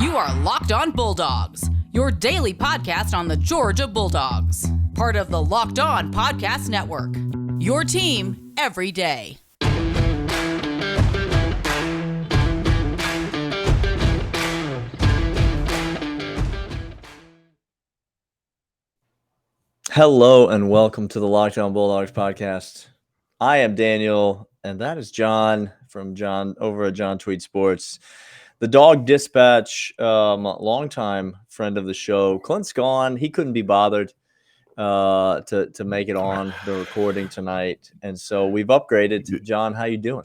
You are Locked On Bulldogs, your daily podcast on the Georgia Bulldogs. Part of the Locked On Podcast Network. Your team every day. Hello and welcome to the Locked On Bulldogs podcast. I am Daniel, and that is John from John over at John Tweet Sports. The Dog Dispatch, longtime friend of the show. Clint's gone; he couldn't be bothered to make it on the recording tonight, and so we've upgraded. John, how you doing?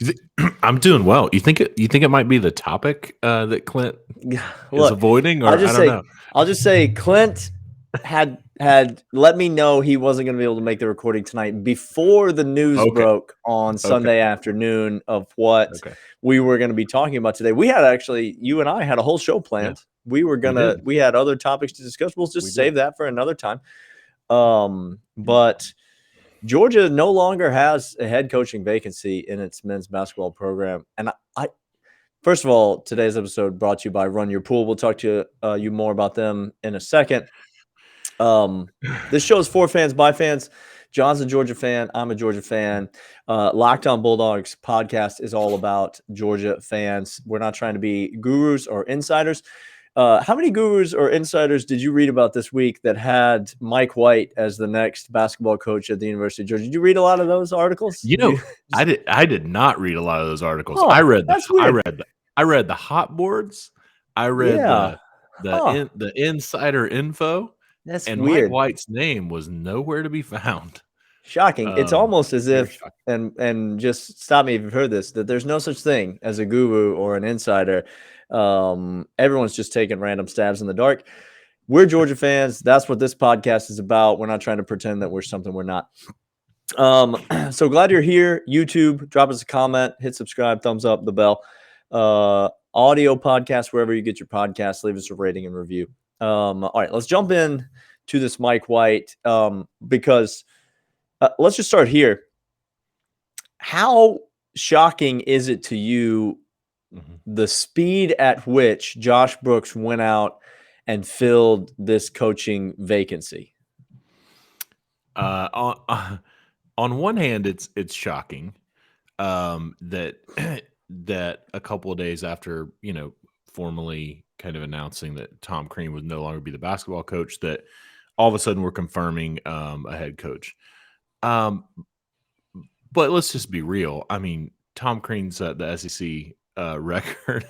I'm doing well. You think it might be the topic that Clint is avoiding, or I don't know. I'll just say Clint had let me know he wasn't going to be able to make the recording tonight before the news broke on Sunday afternoon of what we were going to be talking about today. We had you and I had a whole show planned. Yeah. We had other topics to discuss. We'll just save that for another time. But Georgia no longer has a head coaching vacancy in its men's basketball program. And first of all, today's episode brought to you by Run Your Pool. We'll talk to you more about them in a second. This show is for fans by fans. John's a Georgia fan. I'm a Georgia fan. Locked On Bulldogs podcast is all about Georgia fans. We're not trying to be gurus or insiders. How many gurus or insiders did you read about this week that had Mike White as the next basketball coach at the University of Georgia? Did you read a lot of those articles? I did not read a lot of those articles. Oh, I read the hot boards. I read the insider info. That's and weird. Mike White's name was nowhere to be found. Shocking. It's almost as if, and just stop me if you've heard this, that there's no such thing as a guru or an insider. Everyone's just taking random stabs in the dark. We're Georgia fans. That's what this podcast is about. We're not trying to pretend that we're something we're not. So glad you're here. YouTube, drop us a comment, hit subscribe, thumbs up, the bell. Audio podcast, wherever you get your podcasts, leave us a rating and review. All right, let's jump in to this Mike White because let's just start here. How shocking is it to you the speed at which Josh Brooks went out and filled this coaching vacancy? On one hand, it's shocking that a couple of days after formally kind of announcing that Tom Crean would no longer be the basketball coach, that all of a sudden we're confirming a head coach. But let's just be real. I mean, Tom Crean's at the SEC record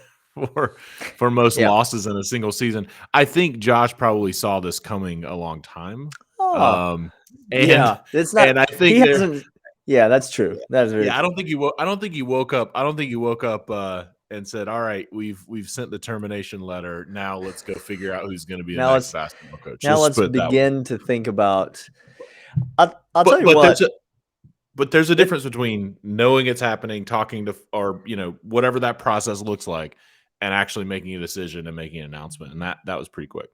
for most losses in a single season. I think Josh probably saw this coming a long time. It's not. And I think he hasn't. Yeah, that's true. That's very. I don't think he woke up and said, "All right, we've sent the termination letter. Now let's go figure out who's going to be the next basketball coach." Now let's begin to think about. I'll tell you what. But there's a difference between knowing it's happening, talking to, or whatever that process looks like, and actually making a decision and making an announcement. And that was pretty quick.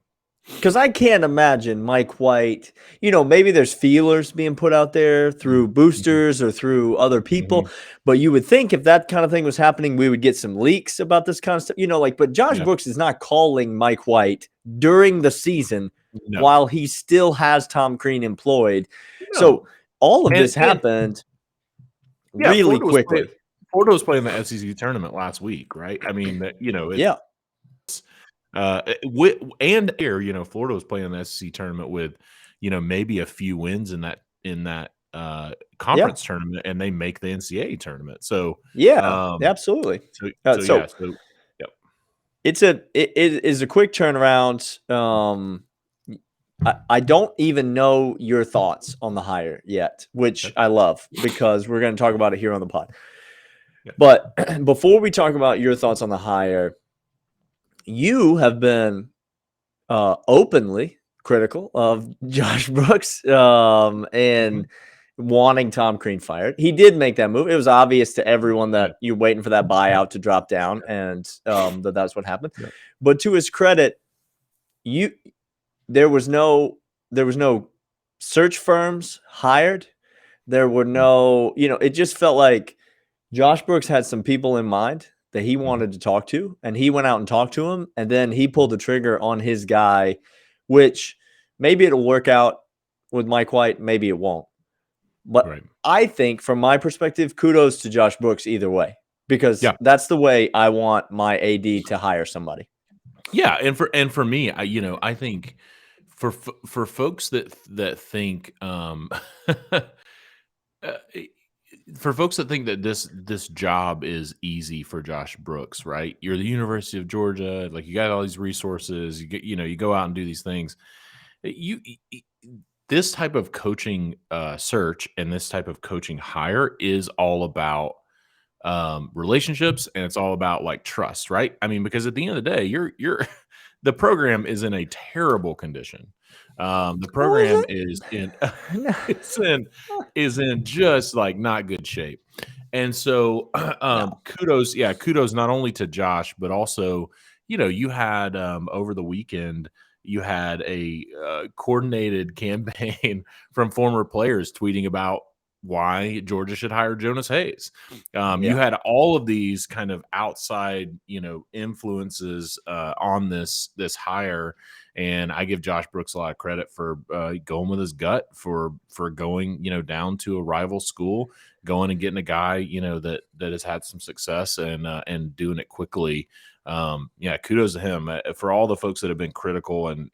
Because I can't imagine Mike White, maybe there's feelers being put out there through boosters or through other people, but you would think if that kind of thing was happening, we would get some leaks about this kind of stuff, but Josh Brooks is not calling Mike White during the season while he still has Tom Crean employed. No. So all of this happened really quickly. Florida was playing the SEC tournament last week, right? I mean, Florida was playing the SEC tournament with, maybe a few wins in that conference tournament, and they make the NCAA tournament. So absolutely. It is a quick turnaround. I don't even know your thoughts on the hire yet, which I love because we're going to talk about it here on the pod. Yeah. But before we talk about your thoughts on the hire, you have been openly critical of Josh Brooks and wanting Tom Crean fired. He did make that move. It was obvious to everyone that you're waiting for that buyout to drop down, and that's what happened. Yeah. But to his credit, there was no search firms hired. There were no, it just felt like Josh Brooks had some people in mind that he wanted to talk to, and he went out and talked to him, and then he pulled the trigger on his guy, which maybe it'll work out with Mike White, maybe it won't. But I think from my perspective, kudos to Josh Brooks either way, because that's the way I want my AD to hire somebody. Yeah, and for me, I think for folks that think for folks that think that this job is easy for Josh Brooks, right? You're the University of Georgia, like you got all these resources, you go out and do these things. This type of coaching search and this type of coaching hire is all about relationships, and it's all about like trust, right? I mean, because at the end of the day, you're the program is in a terrible condition. The program is in just like not good shape. And so kudos not only to Josh, but also, you had over the weekend, you had a coordinated campaign from former players tweeting about why Georgia should hire Jonas Hayes. You had all of these kind of outside, influences on this hire. And I give Josh Brooks a lot of credit for going with his gut, for going, down to a rival school, going and getting a guy, that has had some success and doing it quickly. Kudos to him. For all the folks that have been critical and,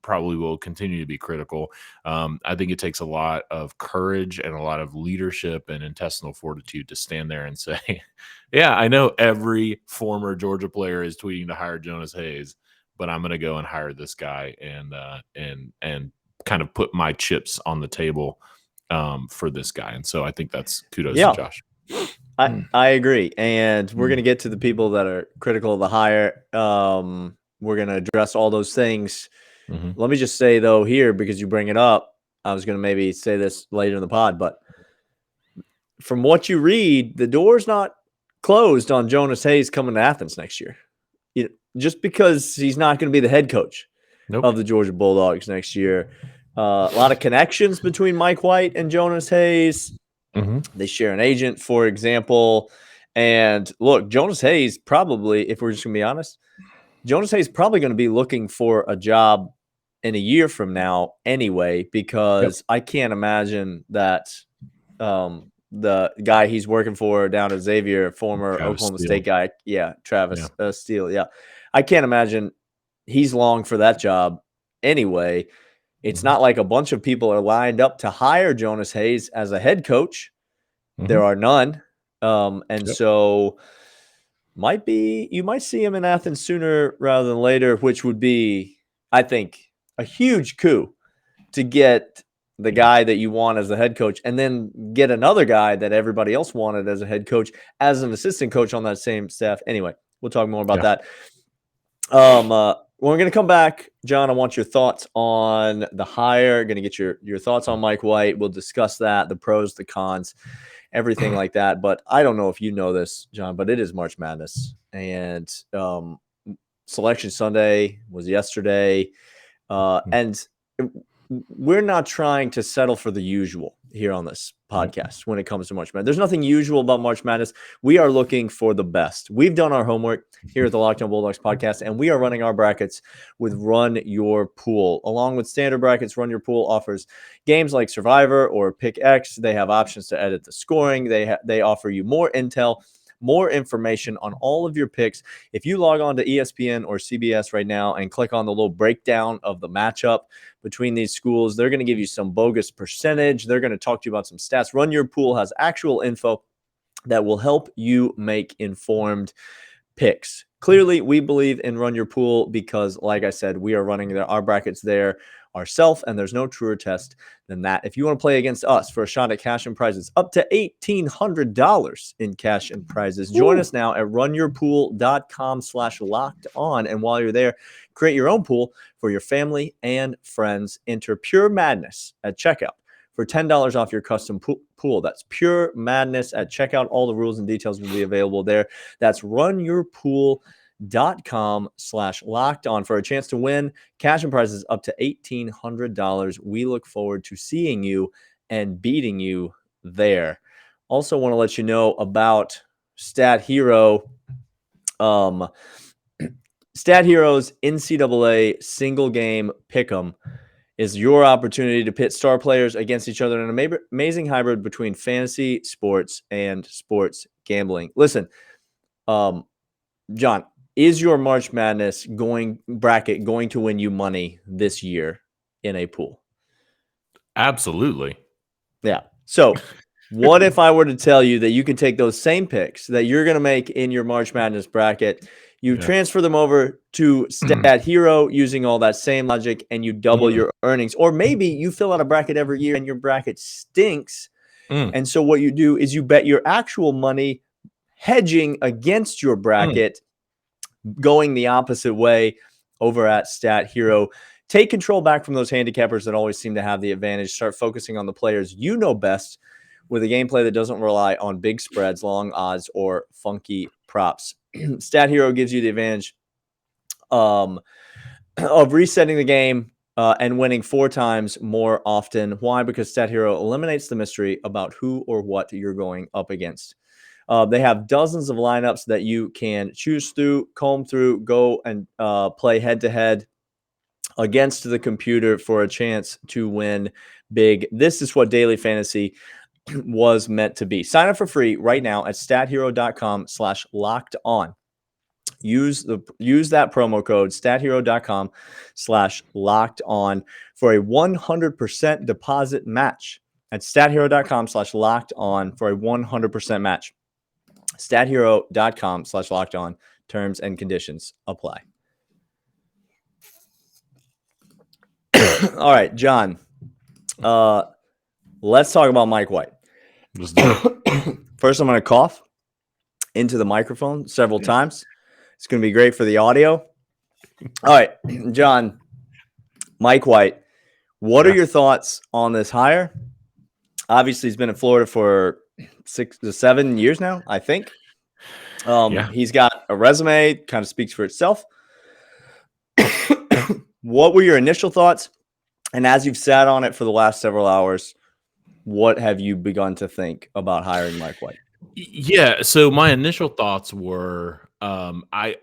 probably will continue to be critical. I think it takes a lot of courage and a lot of leadership and intestinal fortitude to stand there and say, yeah, I know every former Georgia player is tweeting to hire Jonas Hayes, but I'm going to go and hire this guy and kind of put my chips on the table for this guy. And so I think that's kudos to Josh. I agree. And we're going to get to the people that are critical of the hire. We're going to address all those things. Let me just say, though, here, because you bring it up, I was going to maybe say this later in the pod, but from what you read, the door's not closed on Jonas Hayes coming to Athens next year. Just because he's not going to be the head coach of the Georgia Bulldogs next year. A lot of connections between Mike White and Jonas Hayes. They share an agent, for example. And look, Jonas Hayes probably, if we're just going to be honest, Jonas Hayes probably going to be looking for a job in a year from now anyway, because I can't imagine that the guy he's working for down at Xavier, former Oklahoma State guy, Travis Steele, I can't imagine he's long for that job anyway. It's not like a bunch of people are lined up to hire Jonas Hayes as a head coach. There are none. So you might see him in Athens sooner rather than later, which would be, I think, a huge coup to get the guy that you want as the head coach and then get another guy that everybody else wanted as a head coach as an assistant coach on that same staff. Anyway, we'll talk more about that. When we're going to come back, John, I want your thoughts on the hire. Going to get your thoughts on Mike White. We'll discuss that, the pros, the cons, everything like that. But I don't know if you know this, John, but it is March Madness. And Selection Sunday was yesterday. And we're not trying to settle for the usual here on this podcast when it comes to March Madness. There's nothing usual about March Madness. We are looking for the best. We've done our homework here at the Locked On Bulldogs podcast, and we are running our brackets with Run Your Pool. Along with standard brackets, Run Your Pool offers games like Survivor or Pick X. They have options to edit the scoring. They offer you more intel, more information on all of your picks. If you log on to ESPN or CBS right now and click on the little breakdown of the matchup between these schools, they're going to give you some bogus percentage. They're going to talk to you about some stats. Run Your Pool has actual info that will help you make informed picks. Clearly, we believe in Run Your Pool because, like I said, we are running our brackets there ourselves, and there's no truer test than that. If you want to play against us for a shot at cash and prizes, up to $1,800 in cash and prizes. Join us now at runyourpool.com/locked-on. And while you're there, create your own pool for your family and friends. Enter Pure Madness at checkout for $10 off your custom pool. That's Pure Madness at checkout. All the rules and details will be available there. That's runyourpool.com/locked-on for a chance to win cash and prizes up to $1,800. We look forward to seeing you and beating you there. Also want to let you know about Stat Hero. Stat Hero's NCAA single game pick'em is your opportunity to pit star players against each other in an amazing hybrid between fantasy sports and sports gambling. Listen, John, is your March Madness bracket going to win you money this year in a pool? Absolutely. Yeah. So what if I were to tell you that you can take those same picks that you're going to make in your March Madness bracket, you transfer them over to Stat Hero using all that same logic, and you double your earnings. Or maybe you fill out a bracket every year and your bracket stinks. And so what you do is you bet your actual money hedging against your bracket, going the opposite way over at Stat Hero. Take control back from those handicappers that always seem to have the advantage. Start focusing on the players you know best with a gameplay that doesn't rely on big spreads, long odds, or funky props. Stat Hero gives you the advantage of resetting the game and winning 4 times more often. Why? Because Stat Hero eliminates the mystery about who or what you're going up against. They have dozens of lineups that you can choose through, comb through, go and play head-to-head against the computer for a chance to win big. This is what daily fantasy was meant to be. Sign up for free right now at stathero.com/locked-on. Use that promo code stathero.com/locked-on for a 100% deposit match. At stathero.com/locked-on for a 100% match. stathero.com/locked-on. Terms and conditions apply. All right, John. Let's talk about Mike White. Let's do it. First, I'm going to cough into the microphone several times. It's going to be great for the audio. All right, John, Mike White, what are your thoughts on this hire? Obviously, he's been in Florida for 6 to 7 years now, I think. He's got a resume, kind of speaks for itself. What were your initial thoughts? And as you've sat on it for the last several hours, what have you begun to think about hiring Mike White? Yeah, so my initial thoughts were, I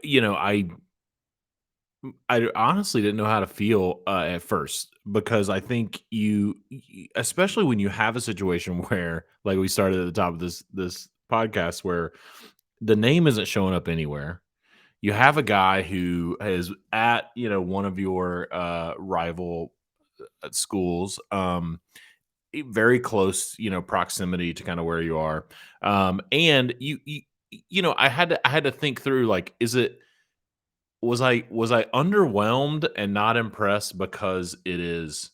honestly didn't know how to feel at first, because I think especially when you have a situation where, like we started at the top of this podcast, where the name isn't showing up anywhere. You have a guy who is at one of your rival schools, very close proximity to kind of where you are, and I had to think through, like, was I underwhelmed and not impressed because it is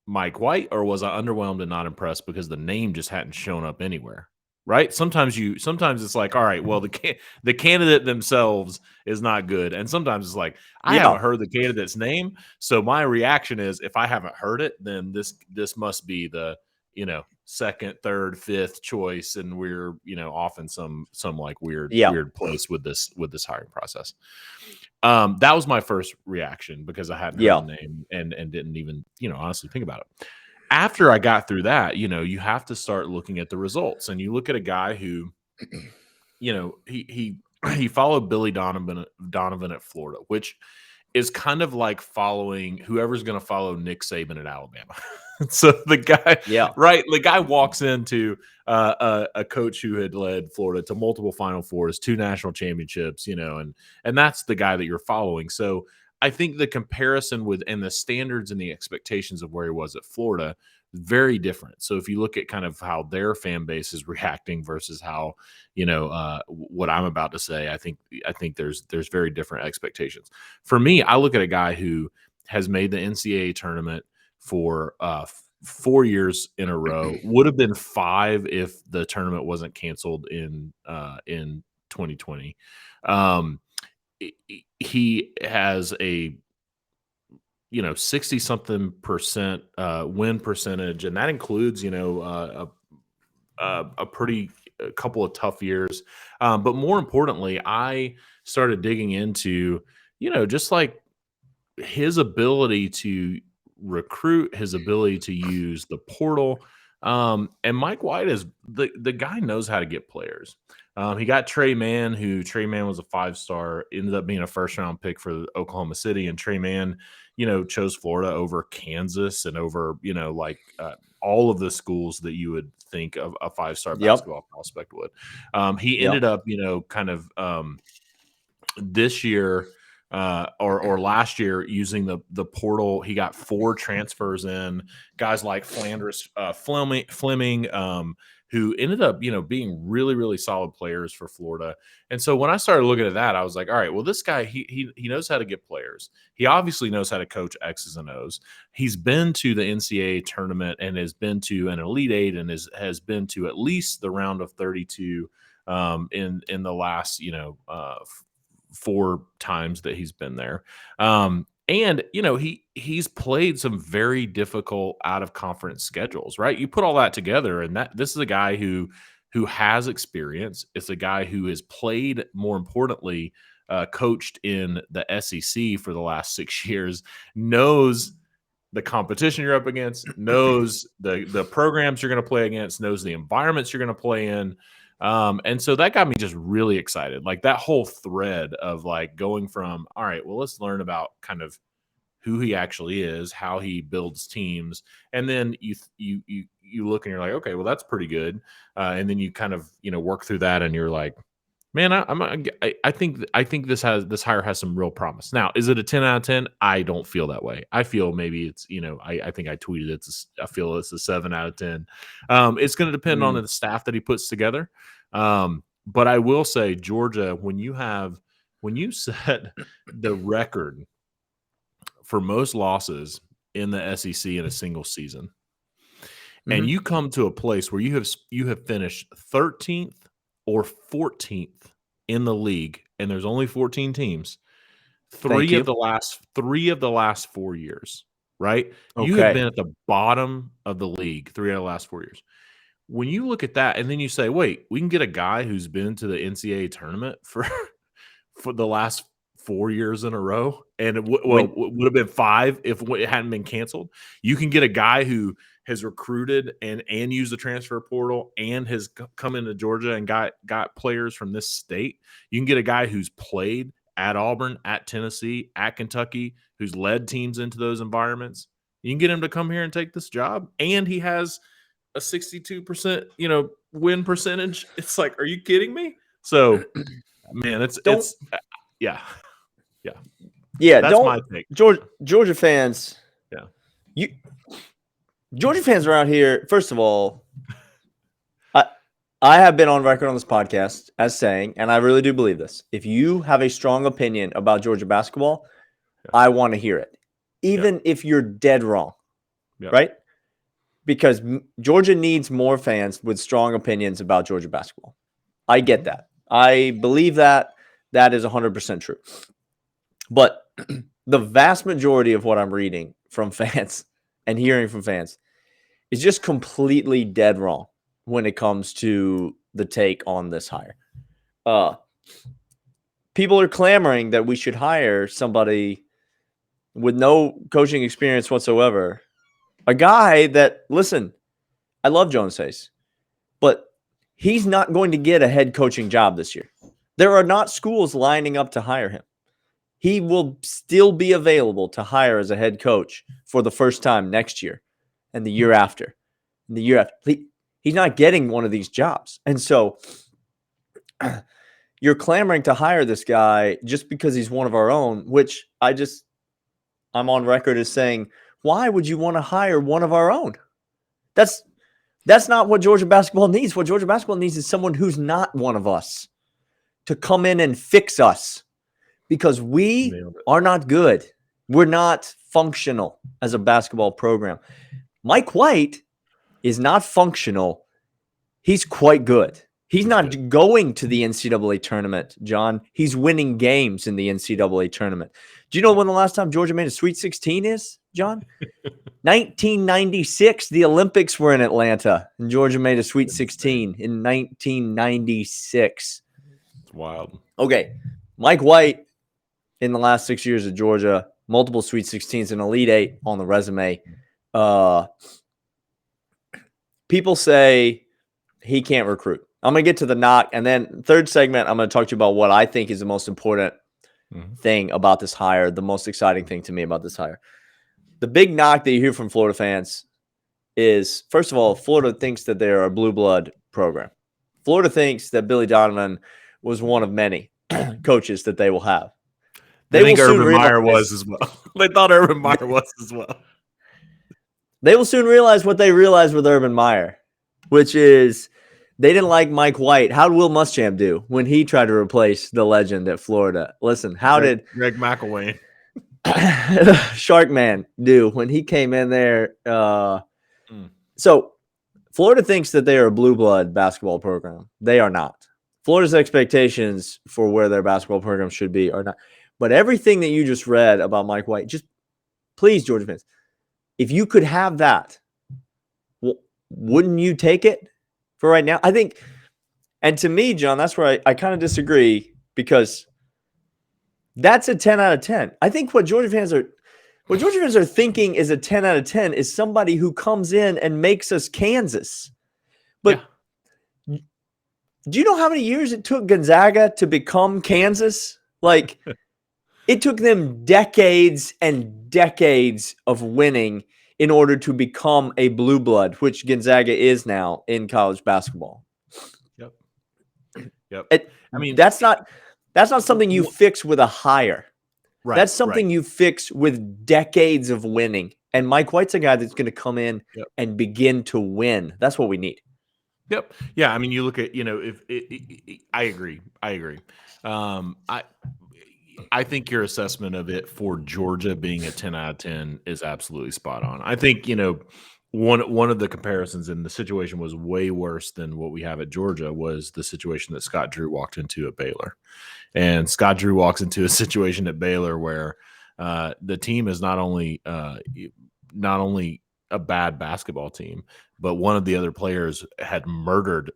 Mike White, or was I underwhelmed and not impressed because the name just hadn't shown up anywhere? Right? Sometimes it's like, all right, well, the candidate themselves is not good, and sometimes it's like, I haven't heard the candidate's name, so my reaction is, if I haven't heard it, then this must be the second, third, fifth choice, and we're off in some like weird place with this hiring process. That was my first reaction, because I hadn't heard the name and didn't even honestly think about it. After I got through that, you have to start looking at the results, and you look at a guy who, he followed Billy Donovan at Florida, which is kind of like following whoever's going to follow Nick Saban at Alabama. So the guy walks into a coach who had led Florida to multiple Final Fours, 2 national championships, and that's the guy that you're following. So I think the comparison and the standards and the expectations of where he was at Florida, very different. So if you look at kind of how their fan base is reacting versus how, what I'm about to say, I think there's very different expectations. For me, I look at a guy who has made the NCAA tournament for 4 years in a row. Would have been 5 if the tournament wasn't canceled in 2020. He has a 60-something% win percentage, and that includes a couple of tough years. But more importantly, I started digging into just like his ability to recruit, his ability to use the portal, And Mike White is the guy knows how to get players. He got Trey Mann, Trey Mann was a 5-star, ended up being a first-round pick for Oklahoma City, and Trey Mann, chose Florida over Kansas and over, all of the schools that you would think of a 5-star basketball prospect would. He ended up, kind of this year or last year using the portal. He got 4 transfers in, guys like Fleming, who ended up, being really, really solid players for Florida. And so when I started looking at that, I was like, all right, well, this guy, he knows how to get players. He obviously knows how to coach X's and O's. He's been to the NCAA tournament and has been to an Elite Eight and has been to at least the round of 32 in the last, 4 times that he's been there. And he's played some very difficult out of conference schedules, right? You put all that together, and this is a guy who has experience. It's a guy who has played, more importantly, coached in the SEC for the last 6 years, knows the competition you're up against, knows the programs you're going to play against, knows the environments you're going to play in. And so that got me just really excited. Like that whole thread of like going from, all right, well, let's learn about kind of who he actually is, how he builds teams. And then you look and you're like, okay, well, that's pretty good. And then you kind of, work through that and you're like, man, I think this hire has some real promise. Now, is it a 10 out of 10? I don't feel that way. I feel maybe it's, I think I tweeted I feel it's a 7 out of 10. It's going to depend on the staff that he puts together. But I will say, Georgia, when you set the record for most losses in the SEC in a single season, and you come to a place where you have finished 13th or 14th in the league, and there's only 14 teams. Three of the last 4 years, right? Okay. You have been at the bottom of the league 3 out of the last 4 years. When you look at that, and then you say, "Wait, we can get a guy who's been to the NCAA tournament for the last 4 years in a row, and it would have been 5 if it hadn't been canceled." You can get a guy who has recruited and used the transfer portal and has come into Georgia and got players from this state. You can get a guy who's played at Auburn, at Tennessee, at Kentucky, who's led teams into those environments. You can get him to come here and take this job, and he has a 62%, win percentage. It's like, are you kidding me? So, man, it's yeah. That's my take. Georgia fans. Yeah. Georgia fans around here, first of all, I have been on record on this podcast as saying, and I really do believe this, if you have a strong opinion about Georgia basketball, I want to hear it, even if you're dead wrong, right? Because Georgia needs more fans with strong opinions about Georgia basketball. I get that. I believe that. That is 100% true. But the vast majority of what I'm reading from fans and hearing from fans is just completely dead wrong when it comes to the take on this hire. People are clamoring that we should hire somebody with no coaching experience whatsoever. A guy that, listen, I love Jonas Hayes, but he's not going to get a head coaching job this year. There are not schools lining up to hire him. He will still be available to hire as a head coach for the first time next year and the year after. And the year after. He's not getting one of these jobs. And so you're clamoring to hire this guy just because he's one of our own, which I'm on record as saying, why would you want to hire one of our own? That's not what Georgia basketball needs. What Georgia basketball needs is someone who's not one of us to come in and fix us, because we are not good. We're not functional as a basketball program. Mike White is not functional. He's quite good. He's not going to the NCAA tournament, John. He's winning games in the NCAA tournament. Do you know when the last time Georgia made a Sweet 16 is, John? 1996. The Olympics were in Atlanta, and Georgia made a Sweet 16 in 1996. It's wild. Okay. Mike White, in the last 6 years at Georgia, multiple Sweet 16s and Elite Eight on the resume. people say he can't recruit. I'm going to get to the knock. And then third segment, I'm going to talk to you about what I think is the most important thing about this hire, the most exciting thing to me about this hire. The big knock that you hear from Florida fans is, first of all, Florida thinks that they're a blue blood program. Florida thinks that Billy Donovan was one of many coaches that they will have. They think Urban Meyer was as well. They thought Urban Meyer was as well. They will soon realize what they realized with Urban Meyer, which is they didn't like Mike White. How did Will Muschamp do when he tried to replace the legend at Florida? Listen, how did Greg McElwain, Sharkman, do when he came in there? So Florida thinks that they are a blue blood basketball program. They are not. Florida's expectations for where their basketball program should be are not. But everything that you just read about Mike White, just please, Georgia fans, if you could have that, wouldn't you take it for right now? I think, and to me, John, that's where I kind of disagree, because that's a 10 out of 10. I think what Georgia fans are thinking is a 10 out of 10 is somebody who comes in and makes us Kansas. But do you know how many years it took Gonzaga to become Kansas? Like, it took them decades and decades of winning in order to become a blue blood, which Gonzaga is now in college basketball. Yep. I mean, that's not something you fix with a hire. Right. That's something you fix with decades of winning. And Mike White's a guy that's going to come in and begin to win. That's what we need. Yep. Yeah. I mean, you look at, I agree. I think your assessment of it for Georgia being a 10 out of 10 is absolutely spot on. I think, one of the comparisons, and the situation was way worse than what we have at Georgia, was the situation that Scott Drew walked into at Baylor. And Scott Drew walks into a situation at Baylor where the team is not only a bad basketball team, but one of the other players had murdered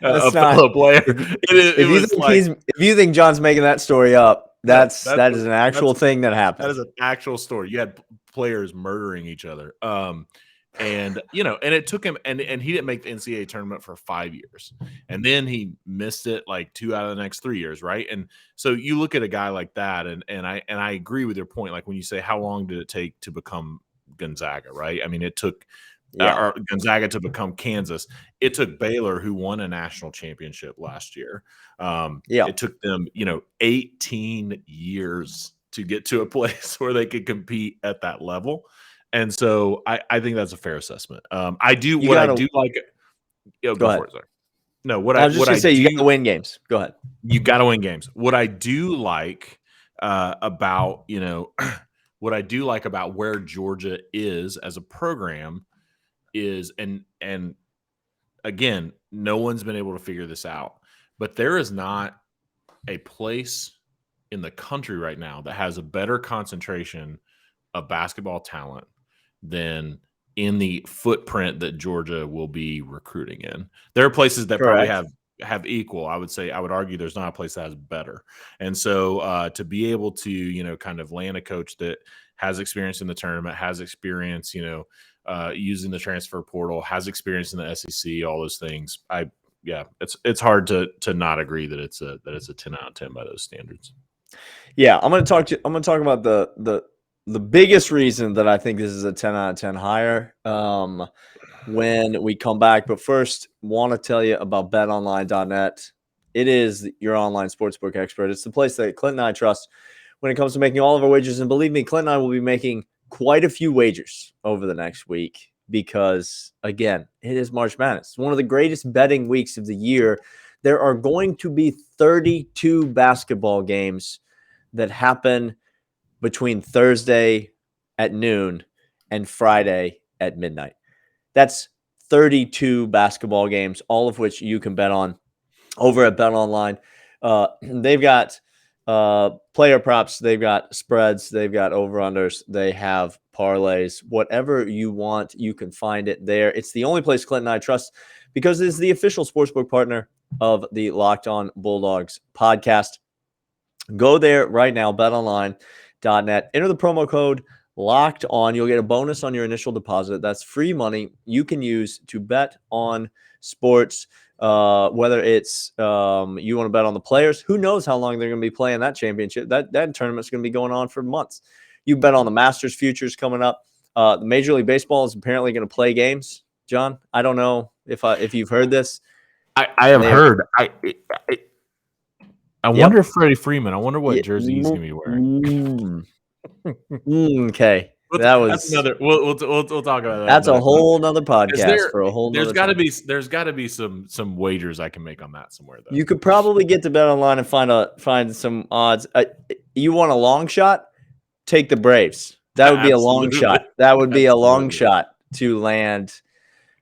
a fellow player. If you think John's making that story up, that is an actual thing that happened. That is an actual story. You had players murdering each other. And it took him, and he didn't make the NCAA tournament for 5 years. And then he missed it like 2 out of the next 3 years. Right. And so you look at a guy like that, and I agree with your point. Like when you say, how long did it take to become Gonzaga? Right. I mean, it took Gonzaga to become Kansas. It took Baylor, who won a national championship last year. It took them, 18 years to get to a place where they could compete at that level. And so I think that's a fair assessment. I do like it. Go for it, sir. No, I was just going to say, you got to win games. Go ahead. You got to win games. What I do like about where Georgia is as a program is, and again, no one's been able to figure this out, but there is not a place in the country right now that has a better concentration of basketball talent than in the footprint that Georgia will be recruiting in. There are places that probably have equal. I would argue there's not a place that has better. And so to be able to, kind of land a coach that has experience in the tournament, has experience, using the transfer portal, has experience in the SEC, all those things. It's hard to not agree that it's a 10 out of 10 by those standards. Yeah, I'm going to talk about the biggest reason that I think this is a 10 out of 10 hire when we come back. But first, want to tell you about BetOnline.net. It is your online sportsbook expert. It's the place that Clint and I trust when it comes to making all of our wagers. And believe me, Clint and I will be making quite a few wagers over the next week because, again, it is March Madness. It's one of the greatest betting weeks of the year. There are going to be 32 basketball games that happen between Thursday at noon and Friday at midnight. That's 32 basketball games, all of which you can bet on over at BetOnline. They've got player props, they've got spreads, they've got over-unders, they have parlays. Whatever you want, you can find it there. It's the only place Clint and I trust because it is the official sportsbook partner of the Locked On Bulldogs podcast. Go there right now, betonline.net. Enter the promo code Locked On. You'll get a bonus on your initial deposit. That's free money you can use to bet on sports. Whether it's you want to bet on the players, who knows how long they're going to be playing that championship. That tournament's going to be going on for months. You bet on the Masters futures coming up. The Major League Baseball is apparently going to play games. John, I don't know if you've heard this. I have heard. I wonder if Freddie Freeman. I wonder what jersey he's going to be wearing. Okay. That's another. We'll talk about that. That's a whole nother podcast for a whole. There's got to be some wagers I can make on that somewhere though. You could probably get to BetOnline and find some odds. You want a long shot? Take the Braves. That would be a long shot. That would be a long shot to land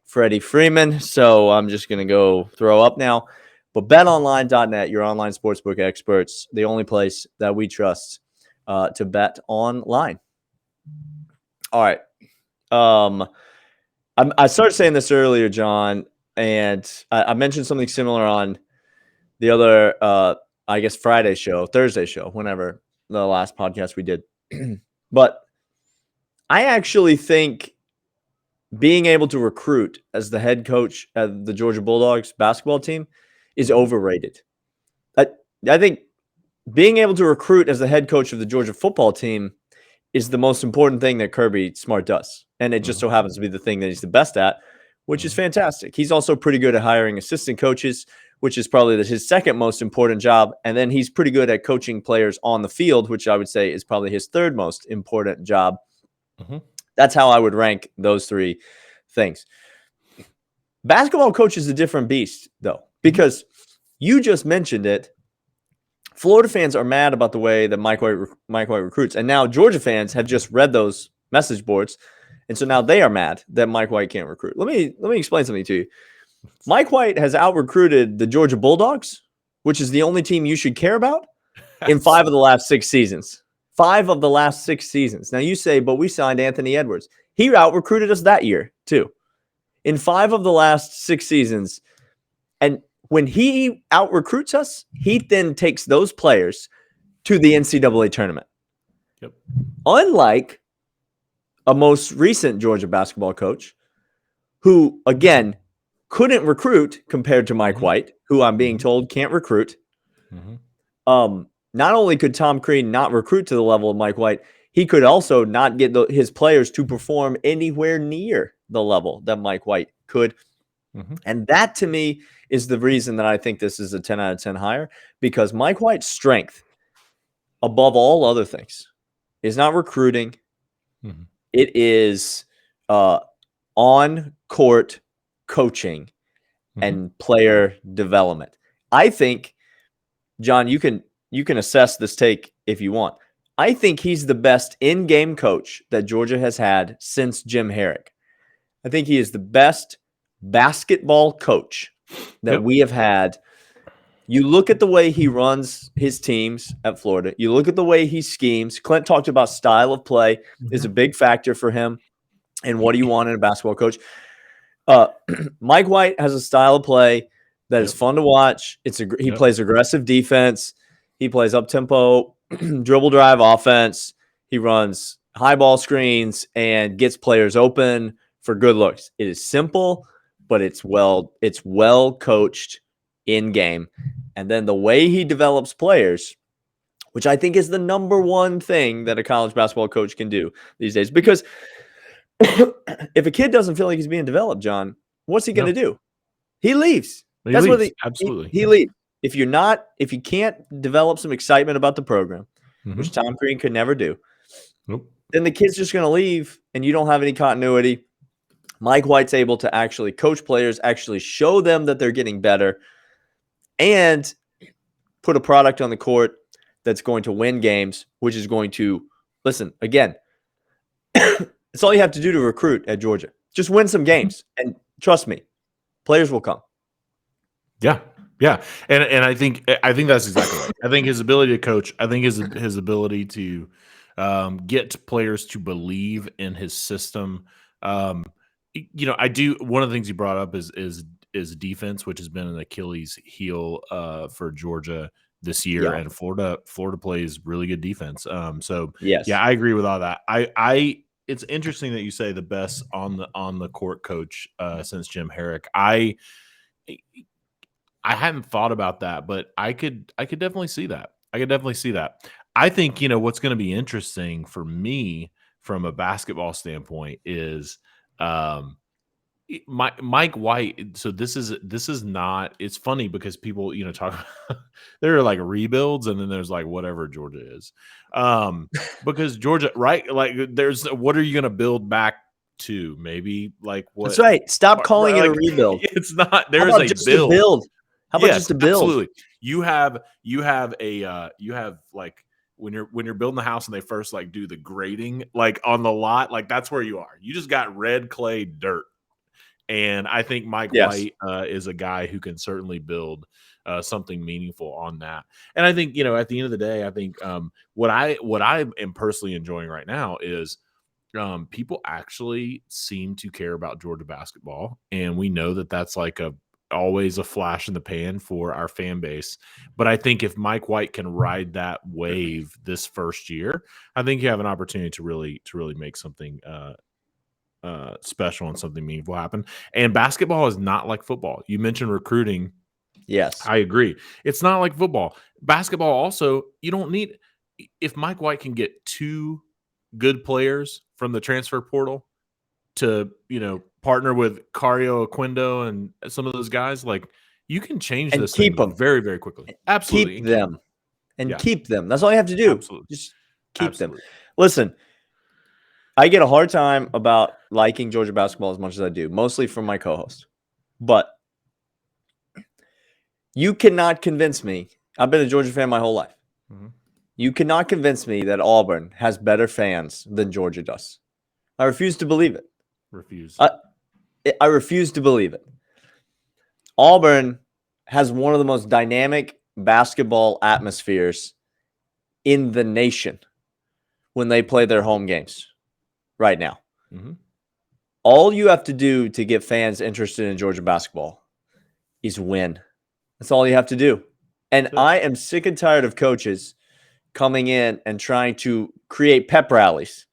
Freddie Freeman. So I'm just gonna go throw up now. But BetOnline.net, your online sportsbook experts, the only place that we trust to bet online. All right. I started saying this earlier, John, and I mentioned something similar on the other, I guess, Thursday show, whenever the last podcast we did. But I actually think being able to recruit as the head coach of the Georgia Bulldogs basketball team is overrated. I think being able to recruit as the head coach of the Georgia football team is the most important thing that Kirby Smart does. And it just so happens to be the thing that he's the best at, which is fantastic. He's also pretty good at hiring assistant coaches, which is probably his second most important job. And then he's pretty good at coaching players on the field, which I would say is probably his third most important job. That's how I would rank those three things. Basketball coach is a different beast, though, because you just mentioned it. Florida fans are mad about the way that Mike White recruits. And now Georgia fans have just read those message boards. And so now they are mad that Mike White can't recruit. Let me explain something to you. Mike White has out-recruited the Georgia Bulldogs, which is the only team you should care about, in 5 of the last 6 seasons. 5 of the last 6 seasons. Now you say, but we signed Anthony Edwards. He out-recruited us that year, too. In 5 of the last 6 seasons. And when he out-recruits us, he then takes those players to the NCAA tournament. Yep. Unlike a most recent Georgia basketball coach who, again, couldn't recruit compared to Mike White, who I'm being told can't recruit. Not only could Tom Crean not recruit to the level of Mike White, he could also not get his players to perform anywhere near the level that Mike White could. And that, to me, is the reason that I think this is a 10 out of 10 hire, because Mike White's strength, above all other things, is not recruiting. It is on-court coaching and player development. I think, John, you can assess this take if you want. I think he's the best in-game coach that Georgia has had since Jim Herrick. I think he is the best basketball coach that we have had. You look at the way he runs his teams at Florida. You look at the way he schemes. Clint talked about style of play is a big factor for him and what do you want in a basketball coach. Mike White has a style of play that is fun to watch. He plays aggressive defense. He plays up-tempo, dribble drive offense. He runs high ball screens and gets players open for good looks. It is simple, but it's well coached in game. And then the way he develops players, which I think is the number one thing that a college basketball coach can do these days. Because if a kid doesn't feel like he's being developed, John, what's he going to do? He leaves. Absolutely. He leaves. If you can't develop some excitement about the program, which Tom Crean could never do, then the kid's just going to leave and you don't have any continuity. Mike White's able to actually coach players, actually show them that they're getting better, and put a product on the court that's going to win games, which is going to, listen, again, it's all you have to do to recruit at Georgia. Just win some games, and trust me, players will come. Yeah. And I think that's exactly right. I think his ability to coach, I think his ability to get players to believe in his system. I do. One of the things you brought up is defense, which has been an Achilles heel for Georgia this year, and Florida plays really good defense. So yes, yeah, I agree with all that. It's interesting that you say the best on the court coach since Jim Herrick. I hadn't thought about that, but I could definitely see that. I think, what's going to be interesting for me from a basketball standpoint is Mike White. So this is not. It's funny because people talk. There are like rebuilds, and then there's like whatever Georgia is, because Georgia, right? Like there's what are you going to build back to? Maybe like what? That's right. Stop calling it a rebuild. It's not. There's a build. How about just a build? Absolutely. You have like when you're building the house and they first like do the grading like on the lot, like that's where you are. You just got red clay dirt. And I think Mike White is a guy who can certainly build something meaningful on that. And I think, at the end of the day, I think what I am personally enjoying right now is people actually seem to care about Georgia basketball. And we know that that's like always a flash in the pan for our fan base. But I think if Mike White can ride that wave this first year, I think you have an opportunity to really make something special and something meaningful happen. And basketball is not like football. You mentioned recruiting. Yes, I agree. It's not like football. Basketball also, you don't need. If Mike White can get 2 good players from the transfer portal to partner with Cario Aquindo and some of those guys, like you can change this keep thing them very, very quickly. Absolutely, keep them. Keep them. That's all you have to do. Absolutely. Just keep them. Listen, I get a hard time about liking Georgia basketball as much as I do, mostly from my co-host. But you cannot convince me. I've been a Georgia fan my whole life. Mm-hmm. You cannot convince me that Auburn has better fans than Georgia does. I refuse to believe it. I refuse to believe it. Auburn has one of the most dynamic basketball atmospheres in the nation when they play their home games right now. Mm-hmm. All you have to do to get fans interested in Georgia basketball is win. That's all you have to do. And I am sick and tired of coaches coming in and trying to create pep rallies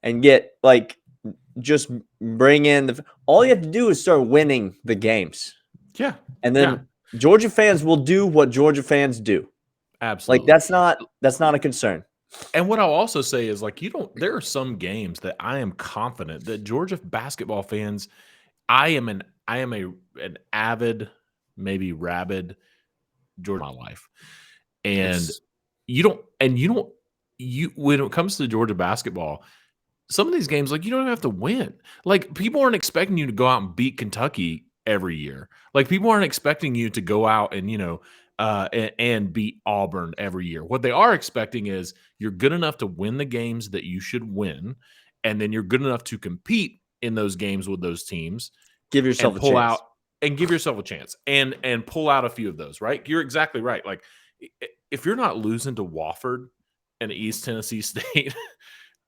and get just bring in all you have to do is start winning the games. Yeah. And then Georgia fans will do what Georgia fans do. Absolutely. That's not a concern. And what I'll also say is there are some games that I am confident that Georgia basketball fans, I am an avid, maybe rabid Georgia in my life. And when it comes to Georgia basketball, some of these games, you don't have to win. People aren't expecting you to go out and beat Kentucky every year. People aren't expecting you to go out and, and beat Auburn every year. What they are expecting is you're good enough to win the games that you should win, and then you're good enough to compete in those games with those teams. Give yourself a chance. Give yourself a chance and pull out a few of those, right? You're exactly right. If you're not losing to Wofford and East Tennessee State,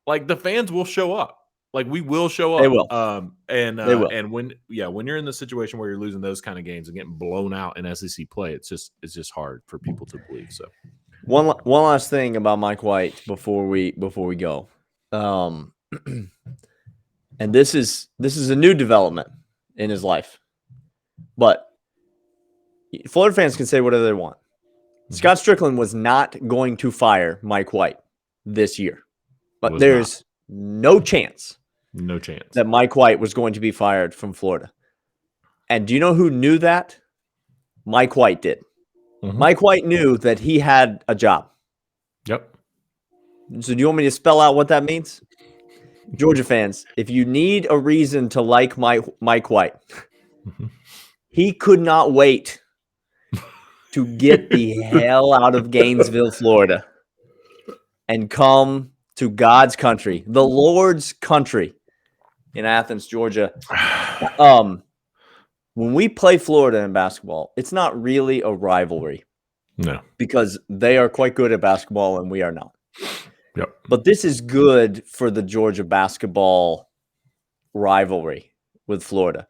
the fans will show up. We will show up. They will. They will. And when you're in the situation where you're losing those kind of games and getting blown out in SEC play, it's just hard for people to believe. So, one last thing about Mike White before we go, and this is a new development in his life, but Florida fans can say whatever they want. Scott Strickland was not going to fire Mike White this year, but there's no chance that Mike White was going to be fired from Florida. And do you know who knew that? Mike White did. Mm-hmm. Mike White knew that he had a job. Yep. So do you want me to spell out what that means? Georgia fans, if you need a reason to like Mike White, he could not wait to get the hell out of Gainesville, Florida, and come to God's country, the Lord's country, in Athens, Georgia. When we play Florida in basketball, it's not really a rivalry. No. Because they are quite good at basketball and we are not. Yep. But this is good for the Georgia basketball rivalry with Florida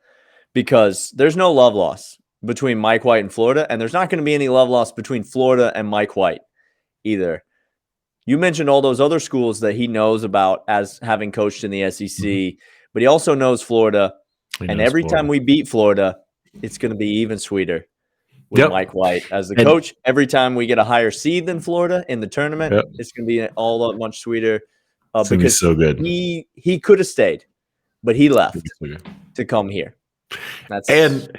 because there's no love loss. between Mike White and Florida, and there's not going to be any love lost between Florida and Mike White either. You mentioned all those other schools that he knows about as having coached in the SEC, but he also knows Florida. And every time we beat Florida, it's going to be even sweeter with Mike White as the coach. Every time we get a higher seed than Florida in the tournament, it's going to be all that much sweeter because so good. He could have stayed, but he left to come here. And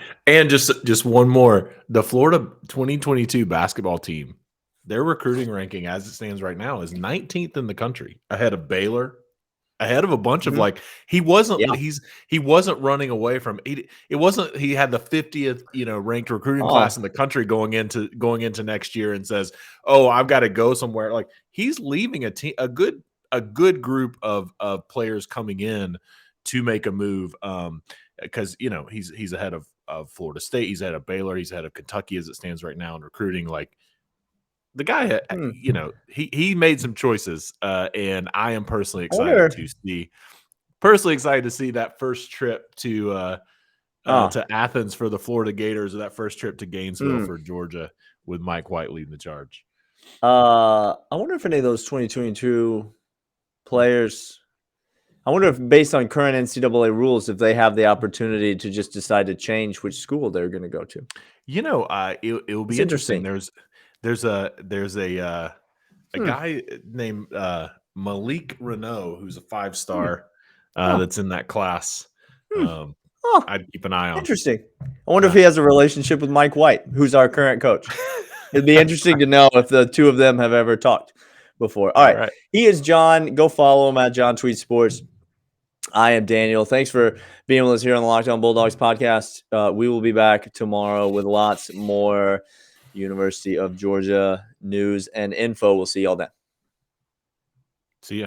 just one more, the Florida 2022 basketball team, their recruiting ranking as it stands right now is 19th in the country, ahead of Baylor, ahead of a bunch of he wasn't running away from he had the 50th ranked recruiting class in the country going into next year and says, oh, I've got to go somewhere. Like, he's leaving a good group of players coming in to make a move, because he's ahead of Florida State, he's ahead of Baylor, he's ahead of Kentucky as it stands right now in recruiting. Like, the guy, he made some choices, and I am personally excited to see that first trip to Athens for the Florida Gators, or that first trip to Gainesville for Georgia with Mike White leading the charge. I wonder if any of those 2022 players, I wonder if based on current NCAA rules, if they have the opportunity to just decide to change which school they're going to go to. It will be interesting. There's a guy named Malik Renault, who's a 5-star that's in that class. I'd keep an eye on. Interesting. I wonder if he has a relationship with Mike White, who's our current coach. It'd be interesting to know if the two of them have ever talked before. All right. He is John. Go follow him at John Tweet Sports. I am Daniel. Thanks for being with us here on the Locked On Bulldogs podcast. We will be back tomorrow with lots more University of Georgia news and info. We'll see y'all then. See ya.